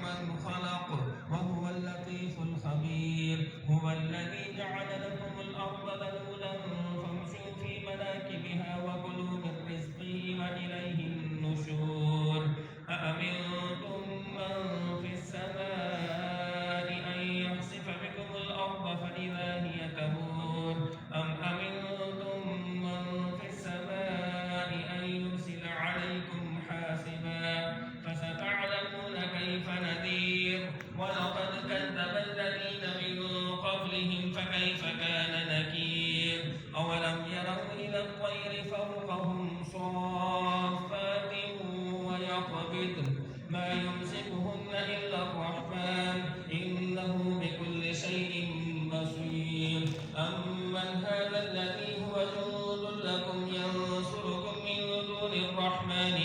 من خلق وهو اللطيف الخبير. هو الذي جعل لكم الأرض ذلولا فامشوا في مناكبها وكلوا من رزقه وإليه النشور. أأمنتم من في السماء أن يخسف بكم الأرض فإذا هي تمور أم أمنتم من في السماء أن يرسل عليكم حاسبا فستعلمون كيف نذير. ولقد كذب الذين من قبلهم فكيف كان نكير. أولم يروا إلى الطير فوقهم صافات ويقبضن ما يمسكهن إلا الرحمن إنه بكل شيء بصير. أمن هذا الذي هو جند لكم ينصركم من دون الرحمن